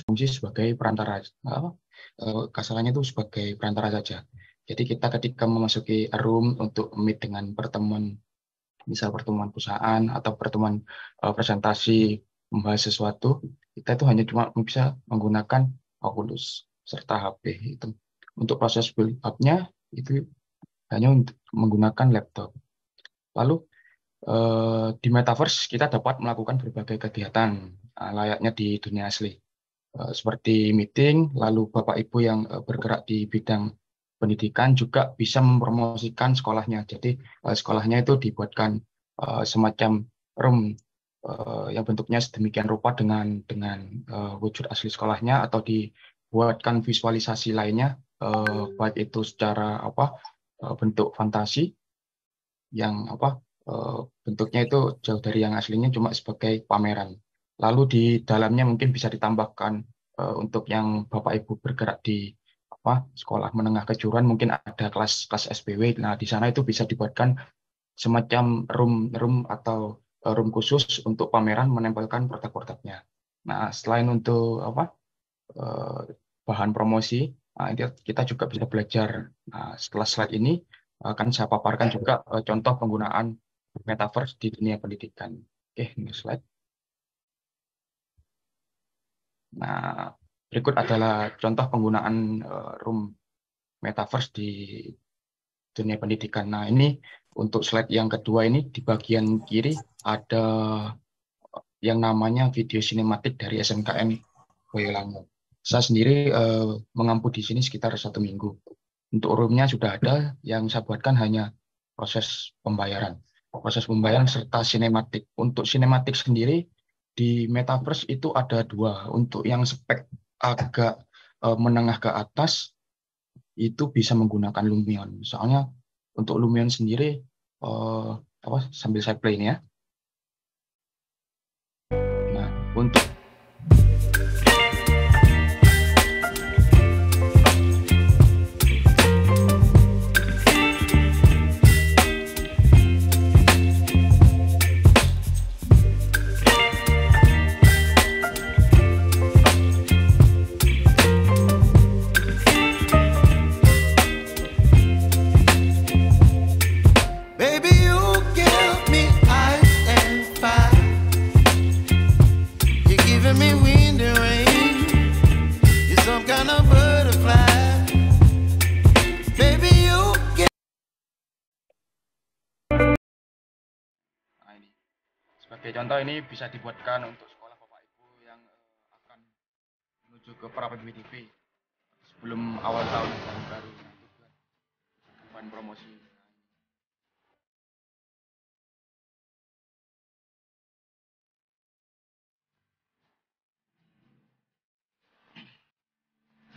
fungsi sebagai perantara, kasarannya itu sebagai perantara saja. Jadi kita ketika memasuki room untuk meet dengan pertemuan, misal pertemuan perusahaan atau pertemuan presentasi membahas sesuatu, kita itu hanya cuma bisa menggunakan Oculus serta HP itu. Untuk proses build up-nya itu hanya untuk menggunakan laptop. Lalu di Metaverse kita dapat melakukan berbagai kegiatan layaknya di dunia asli. Seperti meeting, lalu Bapak Ibu yang bergerak di bidang pendidikan juga bisa mempromosikan sekolahnya. Jadi sekolahnya itu dibuatkan semacam room yang bentuknya sedemikian rupa dengan wujud asli sekolahnya, atau dibuatkan visualisasi lainnya, baik itu secara bentuk fantasi yang bentuknya itu jauh dari yang aslinya, cuma sebagai pameran. Lalu di dalamnya mungkin bisa ditambahkan untuk yang Bapak Ibu bergerak di sekolah menengah kejuruan, mungkin ada kelas SPW. Nah, di sana itu bisa dibuatkan semacam room atau room khusus untuk pameran, menempelkan produk-produknya. Nah, selain untuk eh, bahan promosi, nah, kita juga bisa belajar. Nah, setelah slide ini akan saya paparkan juga contoh penggunaan metaverse di dunia pendidikan. Oke, next slide. Nah, berikut adalah contoh penggunaan room metaverse di dunia pendidikan. Nah, ini untuk slide yang kedua, ini di bagian kiri ada yang namanya video sinematik dari SMKN Boyolali. Saya sendiri mengampu di sini sekitar 1 minggu. Untuk roomnya sudah ada, yang saya buatkan hanya proses pembayaran. Proses pembayaran serta sinematik. Untuk sinematik sendiri di Metaverse itu ada dua. Untuk yang spek agak menengah ke atas itu bisa menggunakan Lumion. Soalnya untuk Lumion sendiri, sambil saya play ini ya. Nah, untuk Baby, you give me ice and fire. You're giving me wind and rain. You're some kind of butterfly. Baby, you give. Nah, ini. Sebagai contoh, ini bisa dibuatkan untuk sekolah Bapak Ibu yang akan menuju ke pra PBDB sebelum awal tahun baru. Nah, itu bahan promosi.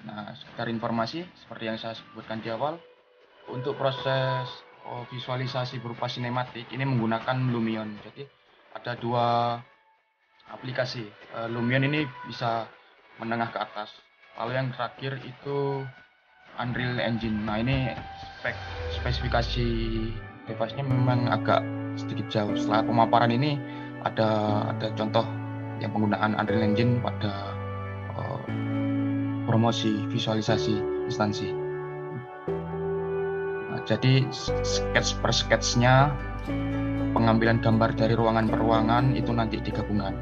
Nah, sekedar informasi seperti yang saya sebutkan di awal, untuk proses visualisasi berupa sinematik ini menggunakan Lumion. Jadi ada dua aplikasi. Lumion ini bisa menengah ke atas. Lalu yang terakhir itu Unreal Engine. Nah, ini spesifikasi device-nya memang agak sedikit jauh. Setelah pemaparan ini ada contoh yang penggunaan Unreal Engine pada promosi visualisasi instansi. Nah, jadi sketch per sketch-nya, pengambilan gambar dari ruangan per ruangan itu nanti digabungkan.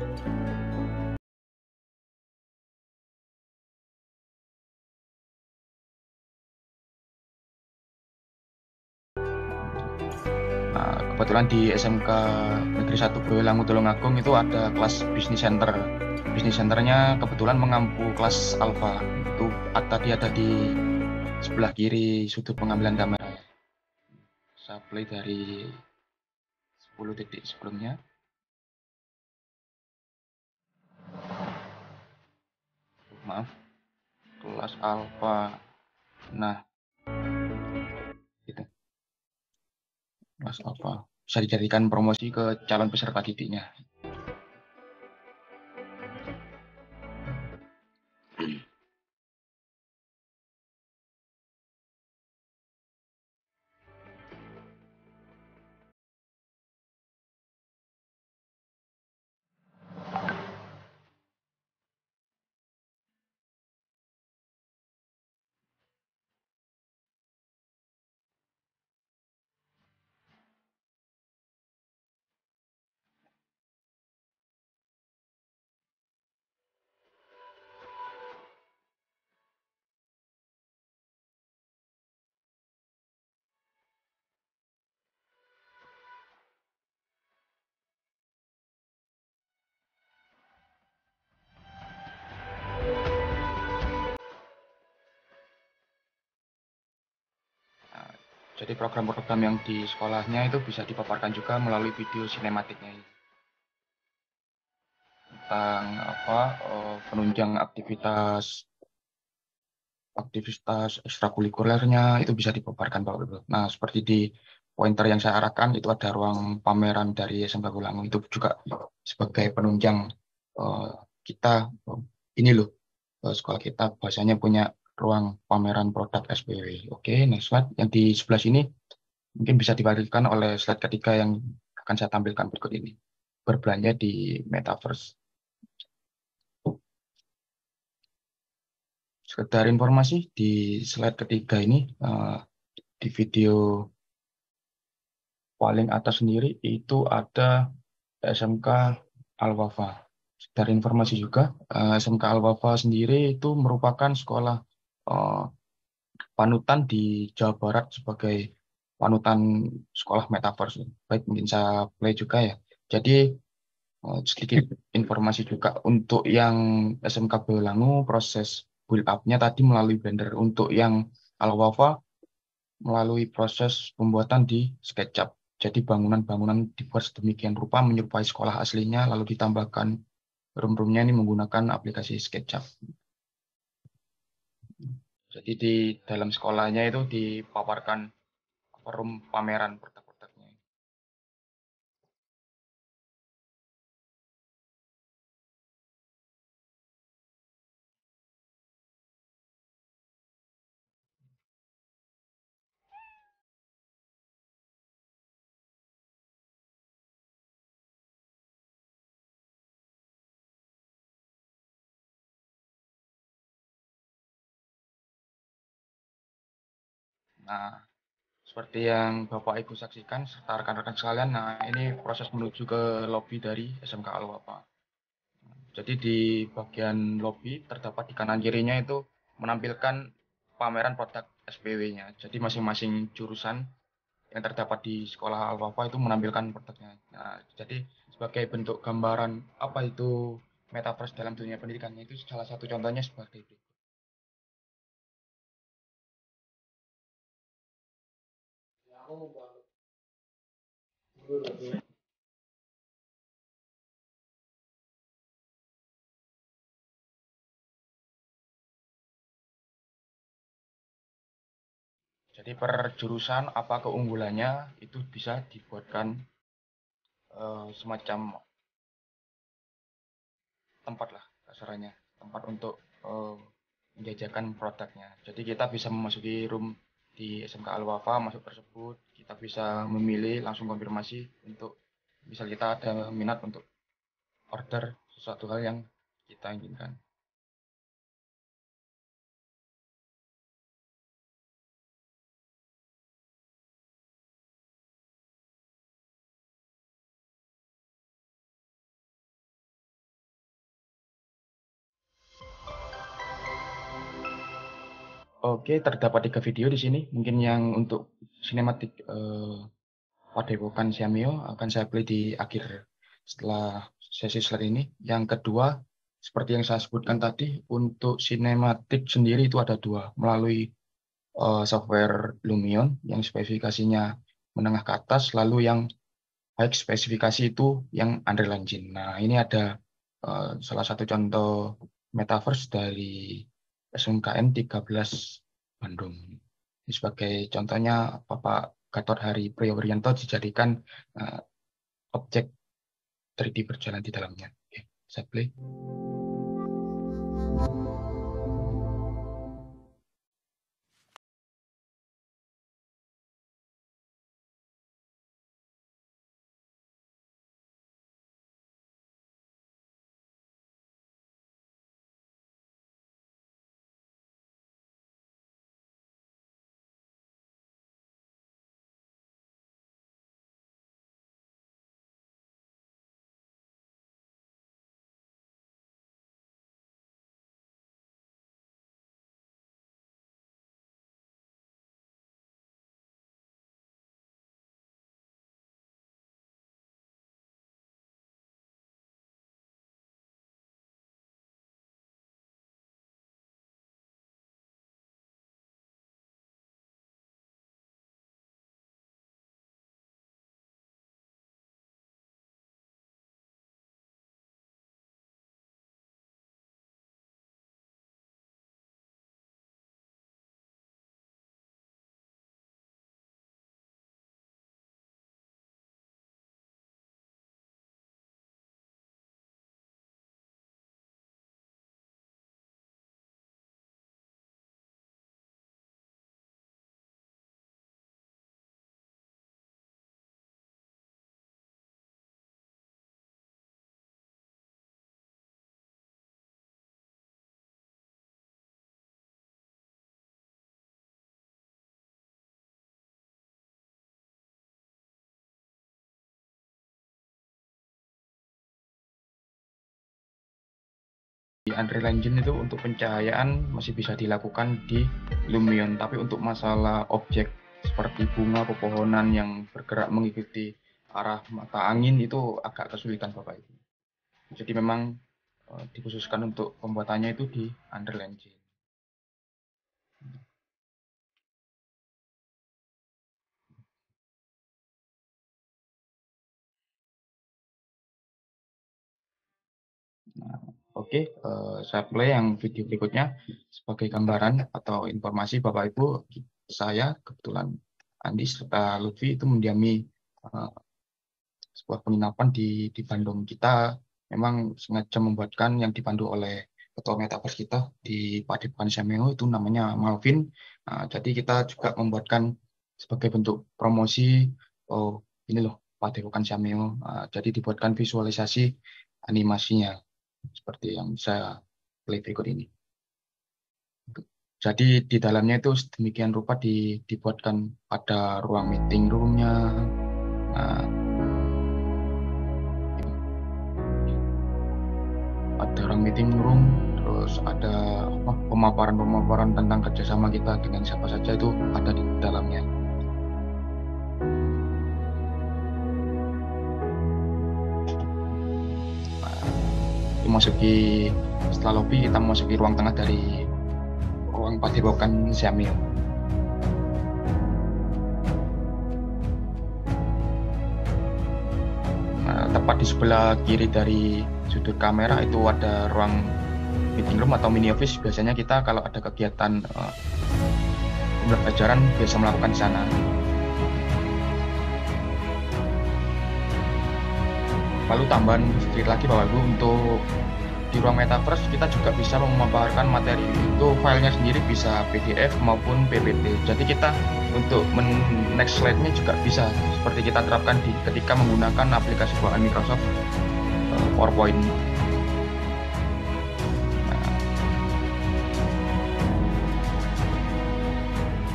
Nah, kebetulan di SMK Negeri 1 Boyolangu Tulungagung itu ada kelas Business Center. Business Centernya kebetulan mengampu kelas Alpha. Itu ada di sebelah kiri sudut pengambilan kamera. Saya play dari 10 detik sebelumnya. Maaf, kelas Alpha. Nah, gitu. Kelas Alpha bisa dijadikan promosi ke calon peserta didiknya. Jadi program-program yang di sekolahnya itu bisa dipaparkan juga melalui video sinematiknya ini. Tentang apa penunjang aktivitas aktivitas ekstrakurikulernya itu bisa dipaparkan Pak Wibowo. Nah, seperti di pointer yang saya arahkan itu ada ruang pameran dari SMK Gulangung itu juga sebagai penunjang eh, kita ini loh sekolah kita bahasanya punya ruang pameran produk SPW. Oke, next slide. Yang di sebelah sini mungkin bisa dibagikan oleh slide ketiga yang akan saya tampilkan berikut ini. Berbelanja di Metaverse. Sekedar informasi, di slide ketiga ini, di video paling atas sendiri itu ada SMK Al-Wafa. Dari informasi juga, SMK Al-Wafa sendiri itu merupakan sekolah eh, panutan di Jawa Barat sebagai panutan sekolah metaverse. Baik, mungkin saya play juga ya. Jadi sedikit informasi juga untuk yang SMK Bolangu proses build up-nya tadi melalui Blender. Untuk yang Al-Wafa melalui proses pembuatan di SketchUp. Jadi bangunan-bangunan dibuat sedemikian rupa menyerupai sekolah aslinya, lalu ditambahkan room-roomnya ini menggunakan aplikasi SketchUp. Jadi di dalam sekolahnya itu dipaparkan room pameran produk-produknya. Nah, seperti yang Bapak Ibu saksikan serta rekan-rekan sekalian, nah ini proses menuju ke lobi dari SMK Alwapa. Jadi di bagian lobi terdapat di kanan kirinya itu menampilkan pameran produk SPW-nya. Jadi masing-masing jurusan yang terdapat di sekolah Alwafa itu menampilkan produknya. Nah, jadi sebagai bentuk gambaran apa itu metaverse dalam dunia pendidikannya itu salah satu contohnya seperti itu. Jadi per jurusan apa keunggulannya itu bisa dibuatkan semacam tempat lah kasarannya, tempat untuk menjajakan produknya. Jadi kita bisa memasuki room di SMK Al-Wafa, masuk tersebut, kita bisa memilih langsung konfirmasi untuk misal kita ada minat untuk order sesuatu hal yang kita inginkan. Oke, terdapat 3 video di sini. Mungkin yang untuk sinematik Padepokan Siamio akan saya play di akhir setelah sesi slide ini. Yang kedua, seperti yang saya sebutkan tadi, untuk sinematik sendiri itu ada dua, melalui software Lumion yang spesifikasinya menengah ke atas, lalu yang high spesifikasi itu yang Unreal Engine. Nah, ini ada salah satu contoh metaverse dari SMKN 13 Bandung. Ini sebagai contohnya Bapak Gatot Hari Priyoprianto dijadikan uh, objek 3D berjalan di dalamnya. Oke, saya play. Unreal Engine itu untuk pencahayaan masih bisa dilakukan di Lumion, tapi untuk masalah objek seperti bunga, pepohonan yang bergerak mengikuti arah mata angin itu agak kesulitan Bapak Ibu. Jadi memang dikhususkan untuk pembuatannya itu di Unreal Engine. Nah, oke, saya play yang video berikutnya sebagai gambaran atau informasi Bapak Ibu. Saya kebetulan Andi serta Lutfi itu mendiami sebuah penginapan di Bandung. Kita memang sengaja membuatkan yang dipandu oleh ketua metaverse kita di Padepokan Siameo itu namanya Malvin. Nah, jadi kita juga membuatkan sebagai bentuk promosi, oh ini loh Padepokan Siameo. Jadi dibuatkan visualisasi animasinya seperti yang saya play berikut ini. Jadi di dalamnya itu sedemikian rupa dibuatkan ada ruang meeting room-nya. Nah, ada ruang meeting room, terus ada pemaparan-pemaparan tentang kerjasama kita dengan siapa saja itu ada di dalamnya. Memasuki setelah lobby kita memasuki ruang tengah dari ruang Padepokan Siameo. Nah, tepat di sebelah kiri dari sudut kamera itu ada ruang meeting room atau mini office. Biasanya kita kalau ada kegiatan pembelajaran biasa melakukan di sana. Lalu tambahan sedikit lagi Bapak Ibu, untuk di ruang metaverse kita juga bisa memaparkan materi itu, filenya sendiri bisa PDF maupun PPT. Jadi kita untuk next slide-nya juga bisa seperti kita terapkan ketika menggunakan aplikasi buatan Microsoft PowerPoint.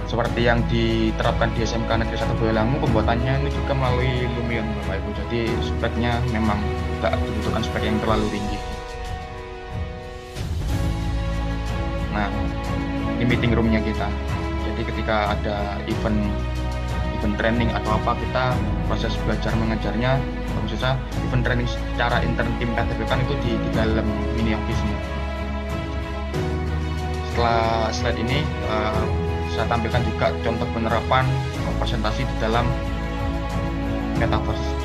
Seperti yang diterapkan di SMK Negeri 1 Boyolali, pembuatannya ini juga melalui Lumion Bapak Ibu. Jadi speknya memang tidak dibutuhkan spek yang terlalu tinggi. Nah, ini meeting room-nya kita. Jadi ketika ada event training atau apa, kita proses belajar mengajarnya, khususnya event training secara intern tim Padepokan itu di dalam mini office-nya. Setelah slide ini, saya tampilkan juga contoh penerapan presentasi di dalam metaverse.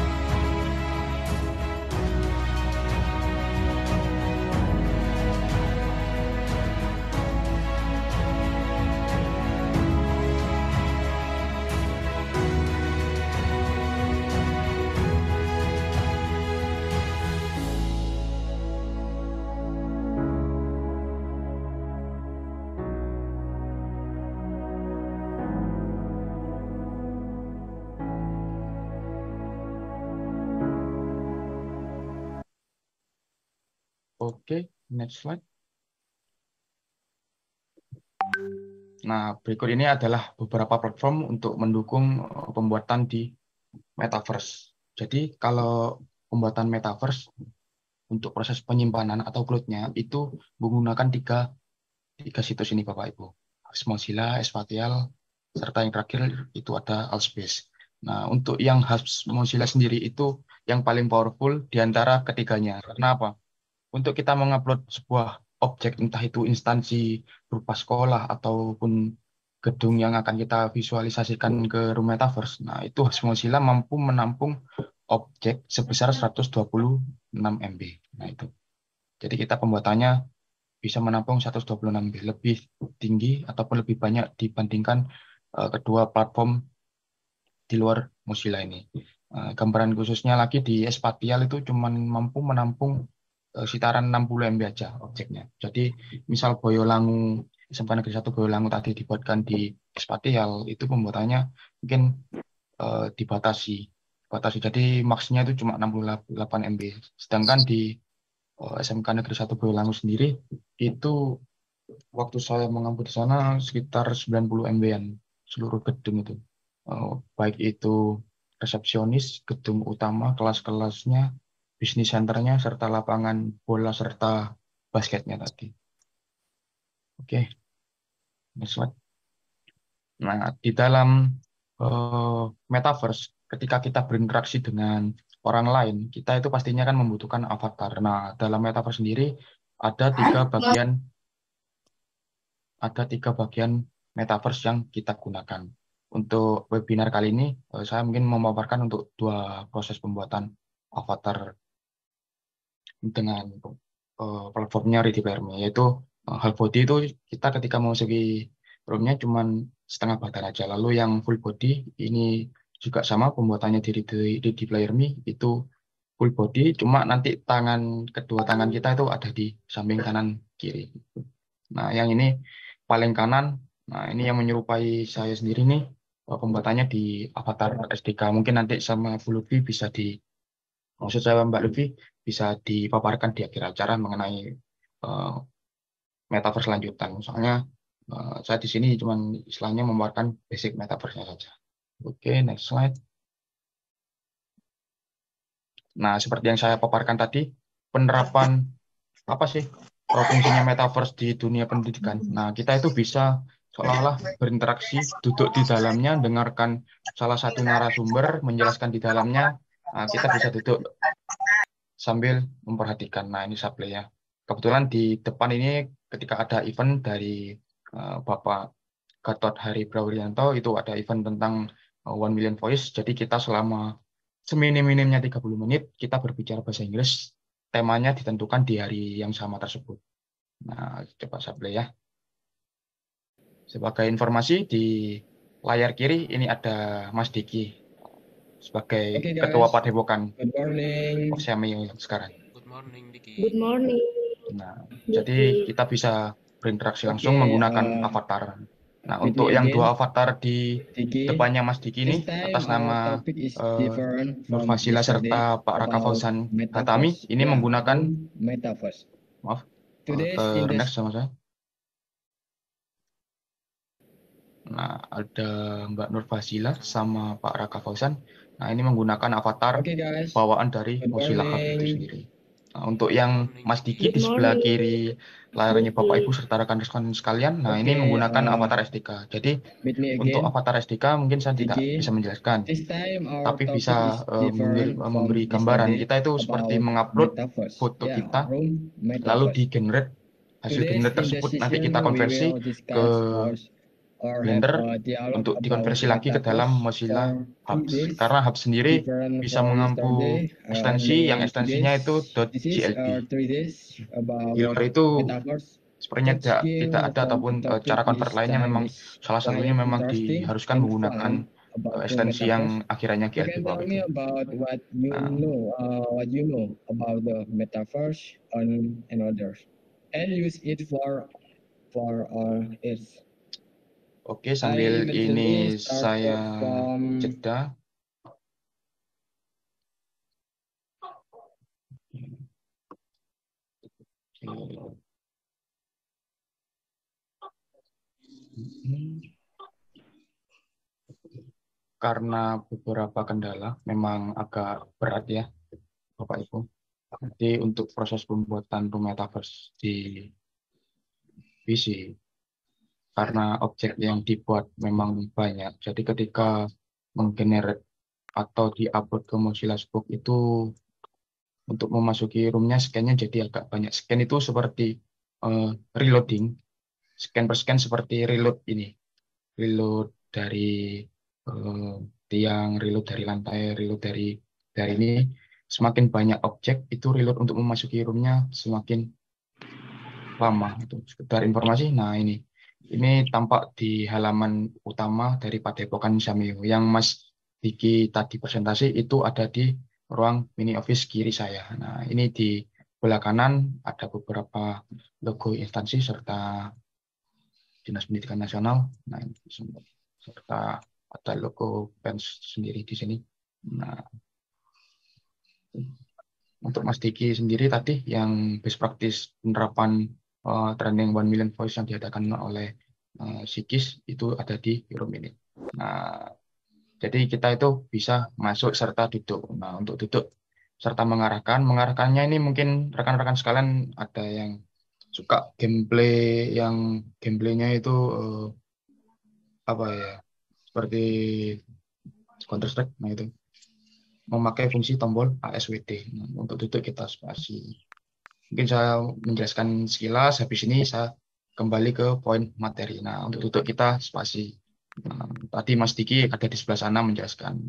Oke, next slide. Nah, berikut ini adalah beberapa platform untuk mendukung pembuatan di metaverse. Jadi, kalau pembuatan metaverse untuk proses penyimpanan atau cloud-nya itu menggunakan tiga situs ini Bapak Ibu. Mozilla, Spatial, serta yang terakhir itu ada Altspace. Nah, untuk yang Mozilla sendiri itu yang paling powerful di antara ketiganya. Kenapa? Untuk kita mengupload sebuah objek, entah itu instansi berupa sekolah ataupun gedung yang akan kita visualisasikan ke room metaverse. Nah, itu Mozilla mampu menampung objek sebesar 126 MB. Nah, itu. Jadi kita pembuatannya bisa menampung 126 MB, lebih tinggi ataupun lebih banyak dibandingkan kedua platform di luar Mozilla ini. Gambaran khususnya lagi di Spatial itu cuma mampu menampung sekitaran 60 MB aja objeknya. Jadi misal Boyolangu, SMK Negeri 1 Boyolangu tadi dibuatkan di Spatial, itu pembuatannya mungkin dibatasi. Jadi maksnya itu cuma 68 MB. Sedangkan di SMK Negeri 1 Boyolangu sendiri, itu waktu saya mengampu di sana sekitar 90 MB-an seluruh gedung itu. Baik itu resepsionis, gedung utama, kelas-kelasnya, bisnis centernya, serta lapangan bola, serta basketnya tadi. Oke, next slide. Nah, di dalam metaverse, ketika kita berinteraksi dengan orang lain, kita itu pastinya kan membutuhkan avatar. Nah, dalam metaverse sendiri ada tiga bagian metaverse yang kita gunakan. Untuk webinar kali ini, saya mungkin memaparkan untuk dua proses pembuatan avatar dengan platformnya Ready Player Me, yaitu half body itu kita ketika memasuki roomnya cuma setengah badan aja. Lalu yang full body ini juga sama pembuatannya di Ready Player Me itu full body, cuma nanti kedua tangan kita itu ada di samping kanan kiri. Nah, yang ini paling kanan, nah ini yang menyerupai saya sendiri nih, pembuatannya di avatar SDK. Mungkin nanti sama Bu Lutfi maksud saya Mbak Lutfi bisa dipaparkan di akhir acara mengenai uh, metaverse lanjutan. Soalnya saya di sini cuma istilahnya memaparkan basic metaverse-nya saja. Oke, next slide. Nah, seperti yang saya paparkan tadi, penerapan apa sih fungsinya metaverse di dunia pendidikan. Nah, kita itu bisa seolah-olah berinteraksi, duduk di dalamnya, dengarkan salah satu narasumber menjelaskan di dalamnya. Nah, kita bisa duduk sambil memperhatikan. Nah, ini supply ya. Kebetulan di depan ini ketika ada event dari Bapak Gatot Hari Brawiyanto, itu ada event tentang 1 million voice. Jadi kita selama seminim-minimnya 30 menit, kita berbicara bahasa Inggris. Temanya ditentukan di hari yang sama tersebut. Nah, coba supply ya. Sebagai informasi, di layar kiri ini ada Mas Diki sebagai Ketua Padepokan Oceamio yang sekarang. Good morning, Diki. Good morning. Nah, jadi kita bisa berinteraksi langsung menggunakan avatar. Nah, untuk yang dua avatar di depannya Mas Diki ini atas nama Nur Fasila serta Pak Raka Fauzan Hatami ini menggunakan metaverse. Maaf, ke next sama saya. Nah, ada Mbak Nur Fasila sama Pak Raka Fauzan. Nah, ini menggunakan avatar bawaan dari Mozilla Hub itu sendiri. Nah, untuk yang Mas Diki di sebelah kiri layarnya Bapak Ibu serta rekan-rekan sekalian, nah ini menggunakan avatar SDK. Jadi untuk avatar SDK mungkin saya tidak bisa menjelaskan, tapi bisa memberi gambaran. Kita itu seperti mengupload foto kita, lalu di generate hasil generate tersebut nanti kita konversi ke Blender untuk dikonversi lagi ke dalam Mozilla Hub. Karena Hub sendiri bisa mengampu ekstensi yang ekstensinya itu .glb. Di luar itu sepertinya tidak ada ataupun cara convert lainnya memang salah satunya memang diharuskan menggunakan ekstensi yang akhirannya GLB bawah itu. What you know about the metaverse and others, and use it for it. Oke, sambil ini saya jeda. Karena beberapa kendala memang agak berat ya, Bapak Ibu. Jadi untuk proses pembuatan metaverse di PC, karena objek yang dibuat memang banyak, jadi ketika menggenerate atau diupload ke Mozilla Spoke itu untuk memasuki roomnya scan-nya jadi agak banyak. Scan itu seperti reloading, scan per scan seperti reload ini, reload dari tiang, reload dari lantai, reload dari ini. Semakin banyak objek itu reload untuk memasuki roomnya semakin lama. Itu sekedar informasi. Nah ini tampak di halaman utama dari Padepokan Oceamio. Yang Mas Diki tadi presentasi itu ada di ruang mini office kiri saya. Nah, ini di belah kanan ada beberapa logo instansi serta Dinas Pendidikan Nasional. Nah, ini serta ada logo PENS sendiri di sini. Nah, untuk Mas Diki sendiri tadi yang best practice penerapan training 1 million voice yang diadakan oleh Sikis itu ada di room ini. Nah, jadi kita itu bisa masuk serta duduk. Nah, untuk duduk serta mengarahkannya ini mungkin rekan-rekan sekalian ada yang suka gameplaynya itu apa ya, seperti Counter Strike. Nah itu memakai fungsi tombol ASWD. Nah, untuk itu kita spasi. Mungkin saya menjelaskan sekilas, habis ini saya kembali ke poin materi. Nah, untuk tutup kita spasi. Nah, tadi Mas Diki ada di sebelah sana menjelaskan.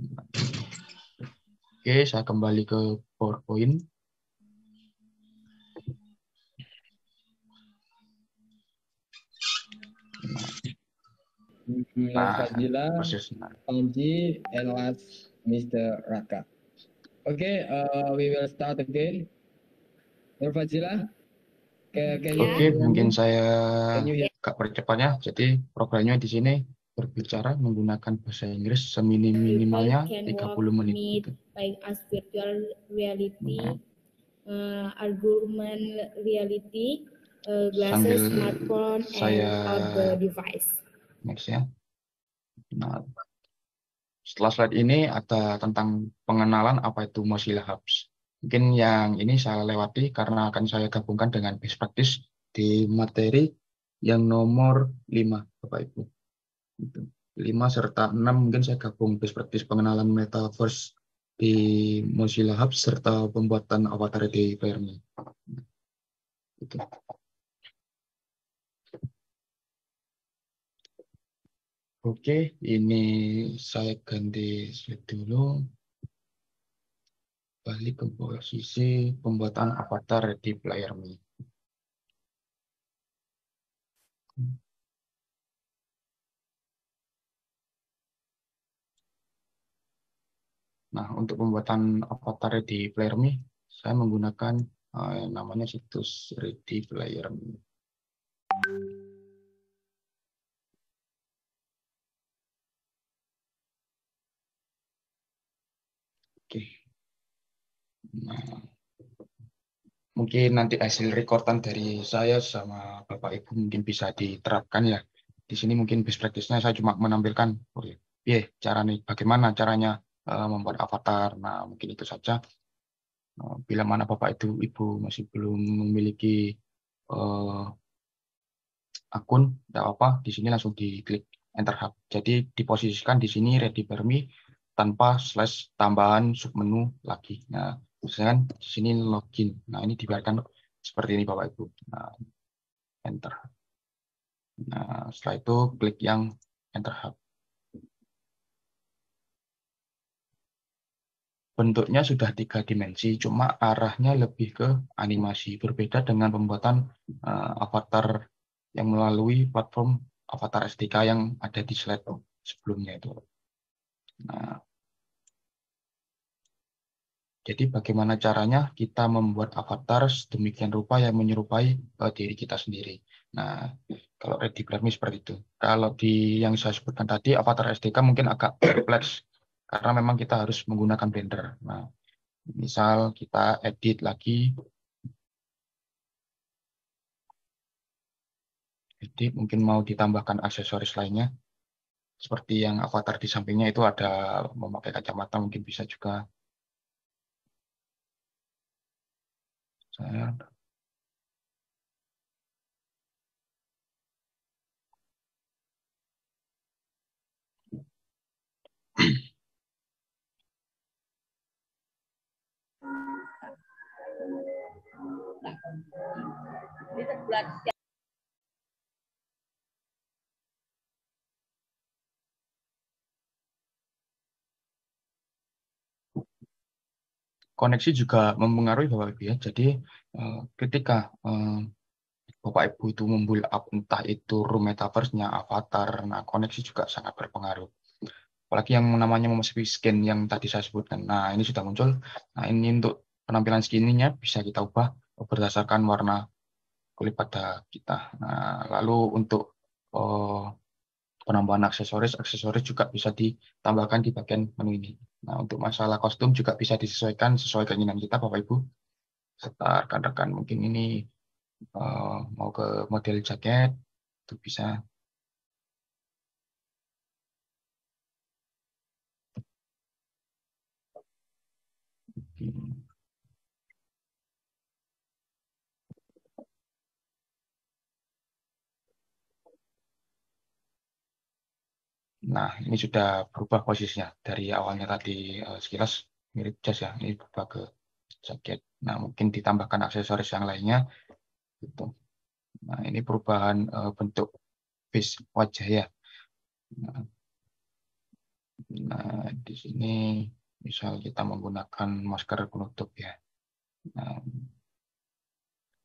Oke, saya kembali ke PowerPoint. Nur Nah, Fazila, prosesnya. Panji, and last Mr. Raka. Okay, we will start again. Nur Fazila, can you Oke, Ya, hear mungkin me? saya Can you hear? agak percepatnya. Jadi programnya di sini berbicara menggunakan bahasa Inggris people seminim-minimalnya can walk 30 menit. meet Gitu. like as virtual reality, Nah, augmented reality, sambil glasses, smartphone, saya and other device. next ya. Nah, setelah slide ini ada tentang pengenalan apa itu Mozilla Hubs. Mungkin yang ini saya lewati karena akan saya gabungkan dengan best practice di materi yang nomor 5, Bapak Ibu. 5 serta 6 mungkin saya gabung best practice pengenalan metaverse di Mozilla Hubs serta pembuatan avatar di Vermi. Gitu. Oke, ini saya ganti slide dulu. Balik ke posisi pembuatan avatar di Player Me. Nah, untuk pembuatan avatar di Player Me, saya menggunakan namanya situs Ready Player Me. Oke. Nah, mungkin nanti hasil rekordan dari saya sama Bapak Ibu mungkin bisa diterapkan ya. Di sini mungkin best practice-nya saya cuma menampilkan, oh ya, bagaimana caranya membuat avatar. Nah, mungkin itu saja. Bila mana Bapak Ibu masih belum memiliki akun, tidak apa, di sini langsung diklik Enter Hub. Jadi diposisikan di sini Ready for Me tanpa slash tambahan submenu lagi. Nah, misalkan di sini login. Nah, ini dibiarkan seperti ini Bapak Ibu. Nah, Enter. Nah, setelah itu klik yang Enter Hub. Bentuknya sudah 3 dimensi, cuma arahnya lebih ke animasi. Berbeda dengan pembuatan avatar yang melalui platform avatar SDK yang ada di slide sebelumnya itu. Nah, jadi bagaimana caranya kita membuat avatar sedemikian rupa yang menyerupai diri kita sendiri. Nah, kalau Ready Player Me seperti itu. Kalau di yang saya sebutkan tadi, avatar SDK mungkin agak kompleks karena memang kita harus menggunakan Blender. Nah, misal kita edit lagi, edit mungkin mau ditambahkan aksesoris lainnya, seperti yang avatar di sampingnya itu ada memakai kacamata, mungkin bisa juga. Saya koneksi juga mempengaruhi Bapak Ibu ya. Jadi ketika Bapak Ibu itu membuild up entah itu room metaverse-nya, avatar, nah koneksi juga sangat berpengaruh. Apalagi yang namanya memasuki skin yang tadi saya sebutkan. Nah, ini sudah muncul. Nah, ini untuk penampilan skinnya bisa kita ubah berdasarkan warna kulit pada kita. Nah, lalu untuk penambahan aksesoris juga bisa ditambahkan di bagian menu ini. Nah, untuk masalah kostum juga bisa disesuaikan sesuai keinginan kita, Bapak Ibu. Serta rekan-rekan mungkin ini mau ke model jaket, itu bisa. Nah, ini sudah berubah posisinya dari awalnya tadi sekilas mirip jas ya, ini berubah ke jaket. Nah, mungkin ditambahkan aksesoris yang lainnya gitu. Nah, ini perubahan bentuk face wajah ya. Nah, di sini misal kita menggunakan masker penutup ya. Nah,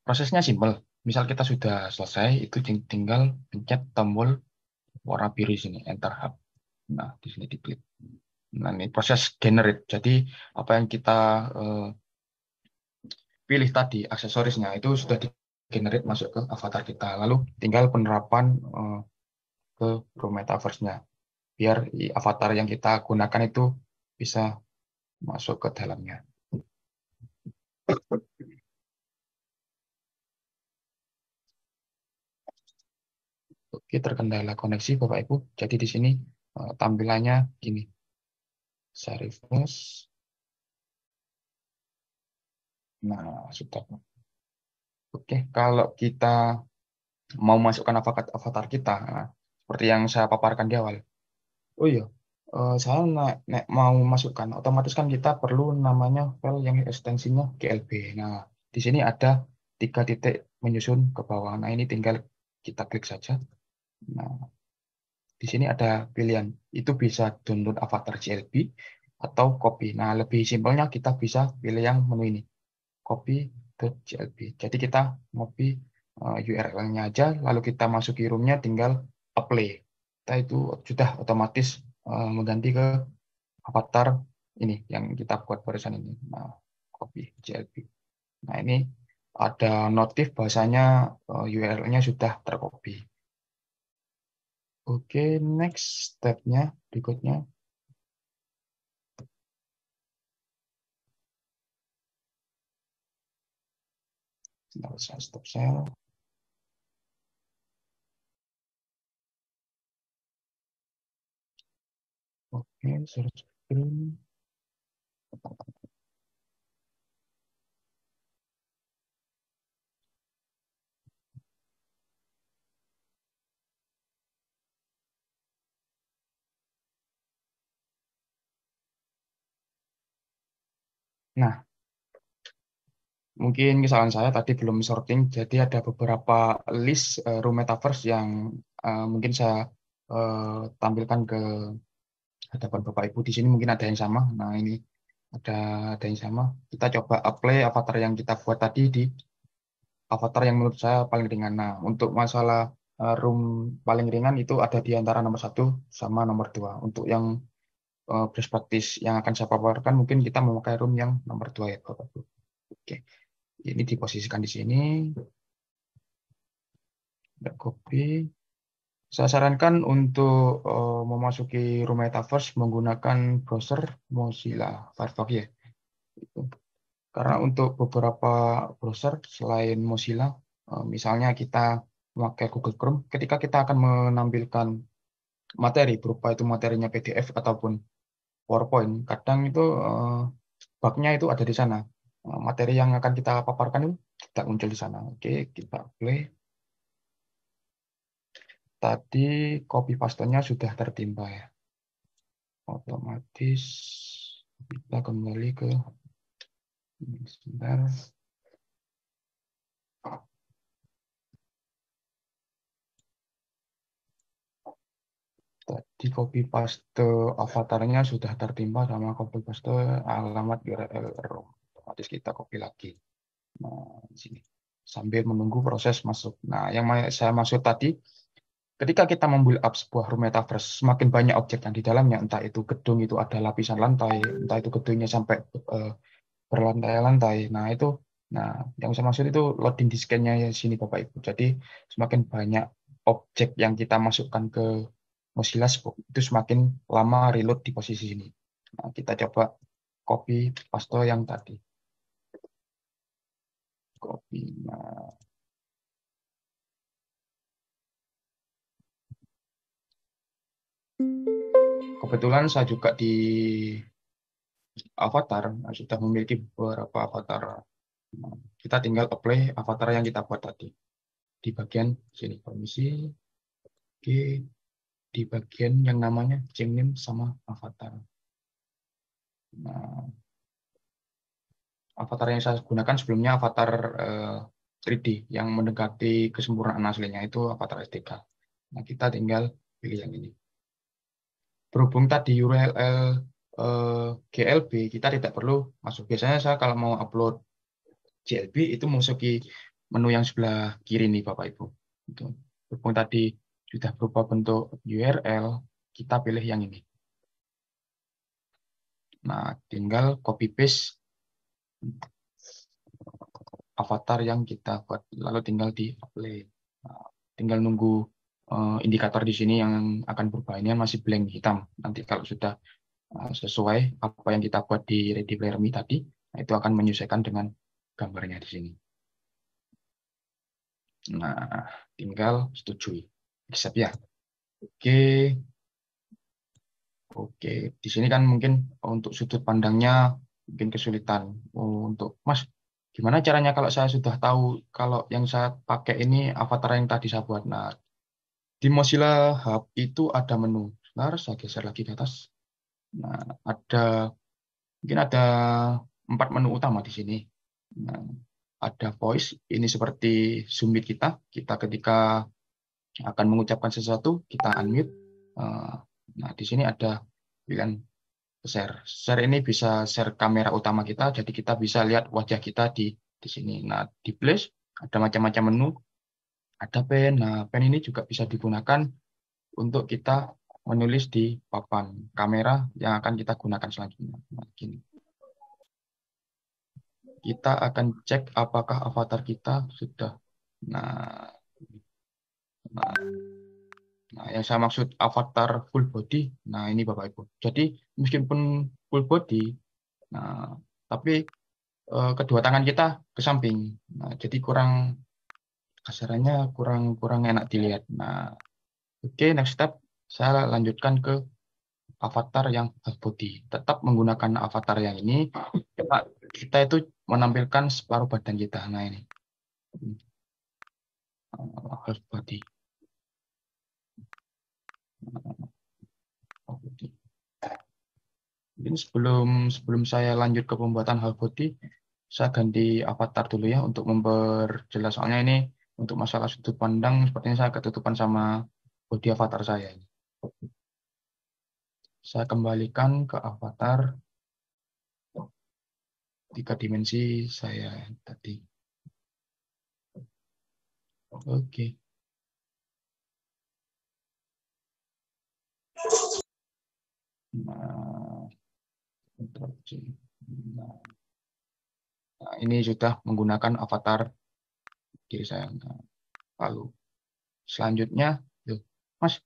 prosesnya simpel. Misal kita sudah selesai, itu tinggal pencet tombol warna biru di sini, Enter Hub. Nah, di sini diklik. Nah, ini proses generate. Jadi, apa yang kita pilih tadi, aksesorisnya, itu sudah di-generate masuk ke avatar kita. Lalu tinggal penerapan ke room metaverse-nya. Biar avatar yang kita gunakan itu bisa masuk ke dalamnya. Oke, terkendala koneksi Bapak Ibu. Jadi di sini tampilannya gini. Saya refresh. Nah, sudah. Oke, kalau kita mau masukkan avatar kita, nah, seperti yang saya paparkan di awal. Oh iya, saya mau masukkan, otomatis kan kita perlu namanya file yang ekstensinya GLB. Nah, di sini ada 3 titik menyusun ke bawah. Nah, ini tinggal kita klik saja. Nah, di sini ada pilihan, itu bisa download avatar GLB atau copy. Nah, lebih simpelnya kita bisa pilih yang menu ini, copy.glb. Jadi kita copy URL-nya aja, lalu kita masuki room-nya, tinggal apply. Kita itu sudah otomatis mengganti ke avatar ini yang kita buat barusan ini. Nah, copy GLB. Nah, ini ada notif bahasanya URL-nya sudah tercopy. Oke, next step-nya berikutnya. Sebentar, saya stop share. Oke, search screen. Nah, mungkin kesalahan saya tadi belum sorting, jadi ada beberapa list room metaverse yang mungkin saya tampilkan ke hadapan Bapak Ibu. Di sini mungkin ada yang sama. Nah, ini ada yang sama. Kita coba apply avatar yang kita buat tadi di avatar yang menurut saya paling ringan. Nah, untuk masalah room paling ringan itu ada di antara nomor 1 sama nomor 2. Untuk yang best practice yang akan saya paparkan, mungkin kita memakai room yang nomor 2 ya, Bapak Ibu. Oke. Ini diposisikan di sini. Copy. Saya sarankan untuk memasuki room metaverse menggunakan browser Mozilla Firefox ya. Karena untuk beberapa browser selain Mozilla, misalnya kita memakai Google Chrome, ketika kita akan menampilkan materi, berupa itu materinya PDF ataupun PowerPoint, kadang itu bug-nya itu ada di sana. Materi yang akan kita paparkan itu tidak muncul di sana. Oke, kita play. Tadi copy paste-nya sudah tertimpa ya. Otomatis kita kembali ke sebentar. Tadi copy paste avatarnya sudah tertimpa sama copy paste alamat URL room. Otomatis kita copy lagi. Nah, di sini sambil menunggu proses masuk. Nah, yang saya maksud tadi, ketika kita membuild up sebuah room metaverse, semakin banyak objek yang di dalamnya, entah itu gedung itu ada lapisan lantai, entah itu gedungnya sampai berlantai-lantai. Nah, yang saya maksud itu loading di scan-nya ya sini Bapak Ibu. Jadi semakin banyak objek yang kita masukkan ke Mozilla itu semakin lama reload di posisi ini. Nah, kita coba copy paste yang tadi. Copy. Nah, kebetulan saya juga di avatar sudah memiliki beberapa avatar. Nah, kita tinggal apply avatar yang kita buat tadi di bagian sini. Permisi. Oke. di bagian yang namanya change name sama avatar. Nah, avatar yang saya gunakan sebelumnya avatar 3D yang mendekati kesempurnaan aslinya, itu avatar STK. Nah, kita tinggal pilih yang ini. Berhubung tadi URL GLB, kita tidak perlu masuk. Biasanya saya kalau mau upload GLB itu masuki menu yang sebelah kiri nih Bapak Ibu. Itu. Berhubung tadi sudah berupa bentuk URL, kita pilih yang ini. Nah, tinggal copy paste avatar yang kita buat, lalu tinggal di apply. Nah, tinggal nunggu indikator di sini yang akan berubah. Ini masih blank hitam. Nanti kalau sudah sesuai apa yang kita buat di Ready Player Me tadi, nah itu akan menyesuaikan dengan gambarnya di sini. Nah, tinggal setujui, accept ya. Oke, oke. Di sini kan mungkin untuk sudut pandangnya mungkin kesulitan. Untuk Mas, gimana caranya kalau saya sudah tahu kalau yang saya pakai ini avatar yang tadi saya buat? Nah, di Mozilla Hub itu ada menu. Sebentar, saya geser lagi ke atas. Nah, mungkin ada 4 menu utama di sini. Nah, ada voice, ini seperti Zoom meet kita ketika akan mengucapkan sesuatu, kita unmute. Nah, di sini ada pilihan share. Share ini bisa share kamera utama kita, jadi kita bisa lihat wajah kita di sini. Nah, di place ada macam-macam menu, ada pen. Nah, pen ini juga bisa digunakan untuk kita menulis di papan kamera yang akan kita gunakan selanjutnya. Nah, gini. Kita akan cek apakah avatar kita sudah. Nah, yang saya maksud avatar full body. Nah, ini Bapak Ibu. Jadi meskipun full body, nah, tapi kedua tangan kita ke samping. Nah, jadi kasarannya kurang enak dilihat. Nah, oke, next step saya lanjutkan ke avatar yang half body. Tetap menggunakan avatar yang ini, kita itu menampilkan separuh badan kita. Nah, ini half body. Mungkin sebelum saya lanjut ke pembuatan half body, saya ganti avatar dulu ya untuk memperjelas. Soalnya ini untuk masalah sudut pandang sepertinya saya ketutupan sama body avatar saya. Saya kembalikan ke avatar 3 dimensi saya tadi. Oke. Nah, ini sudah menggunakan avatar diri saya. Lalu selanjutnya, Mas,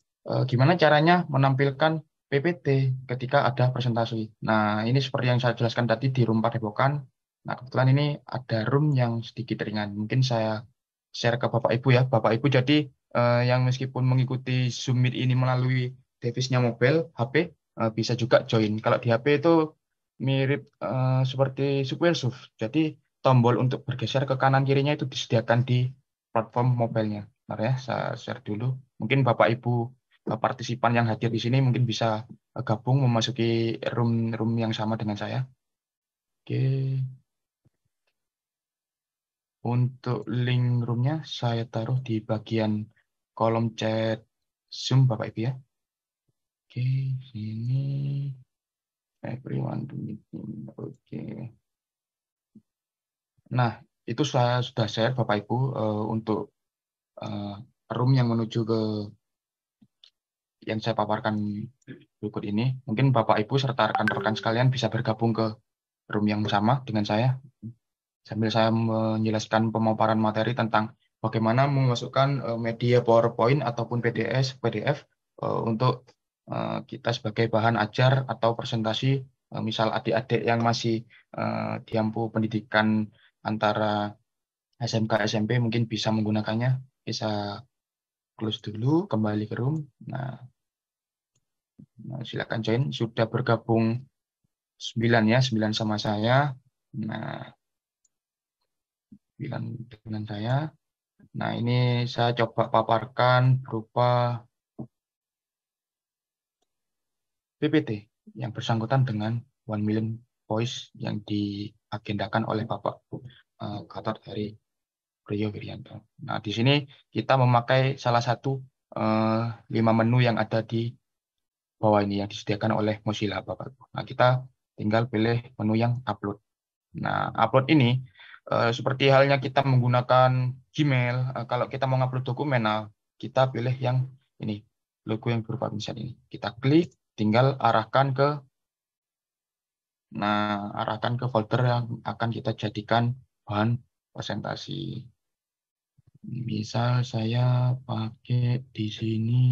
gimana caranya menampilkan PPT ketika ada presentasi? Nah, ini seperti yang saya jelaskan tadi di room Padepokan. Nah, kebetulan ini ada room yang sedikit ringan. Mungkin saya share ke Bapak Ibu ya. Bapak Ibu jadi yang meskipun mengikuti Zoom Meet ini melalui device-nya mobile, HP, bisa juga join. Kalau di HP itu mirip seperti Squareshoot. Jadi tombol untuk bergeser ke kanan kirinya itu disediakan di platform mobilenya. Bentar ya, saya share dulu. Mungkin Bapak Ibu partisipan yang hadir di sini mungkin bisa gabung memasuki room yang sama dengan saya. Oke. Untuk link roomnya saya taruh di bagian kolom chat Zoom Bapak Ibu ya. Oke, sini everyone to meeting. Oke. Nah, itu saya sudah share Bapak Ibu untuk room yang menuju ke yang saya paparkan berikut ini. Mungkin Bapak Ibu serta rekan-rekan sekalian bisa bergabung ke room yang sama dengan saya. Sambil saya menjelaskan pemaparan materi tentang bagaimana memasukkan media PowerPoint ataupun PDF untuk kita sebagai bahan ajar atau presentasi, misal adik-adik yang masih diampu pendidikan antara SMK SMP mungkin bisa menggunakannya. Bisa close dulu, kembali ke room. Nah, silakan join. Sudah bergabung 9 ya, 9 sama saya. Nah, 9 dengan saya. Nah, ini saya coba paparkan berupa PPT yang bersangkutan dengan 1 million voice yang diagendakan oleh Bapak Gatot Heri Priyo Wirianto. Nah, di sini kita memakai salah satu 5 menu yang ada di bawah ini yang disediakan oleh Mozilla, Bapak. Nah, kita tinggal pilih menu yang upload. Nah, upload ini seperti halnya kita menggunakan Gmail, kalau kita mau ngupload dokumen, nah kita pilih yang ini, logo yang berupa pencet ini. Kita klik, tinggal arahkan ke folder yang akan kita jadikan bahan presentasi. Misal saya pakai di sini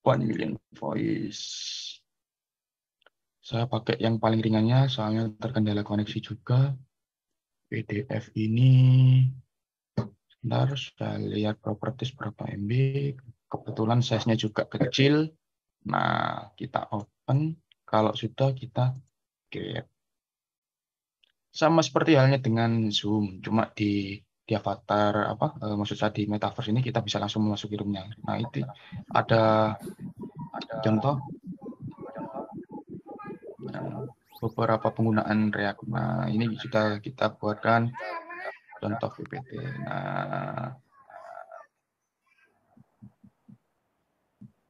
1 million voice. Saya pakai yang paling ringannya, soalnya terkendala koneksi juga. PDF ini, sebentar, saya lihat properties berapa MB. Kebetulan size-nya juga kecil. Nah, kita open. Kalau sudah, kita create. Sama seperti halnya dengan Zoom, cuma di avatar maksud saya di metaverse ini kita bisa langsung memasuki room-nya. Nah, itu ada contoh beberapa penggunaan React. Nah, ini sudah kita buatkan contoh PPT. Nah,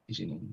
di sini.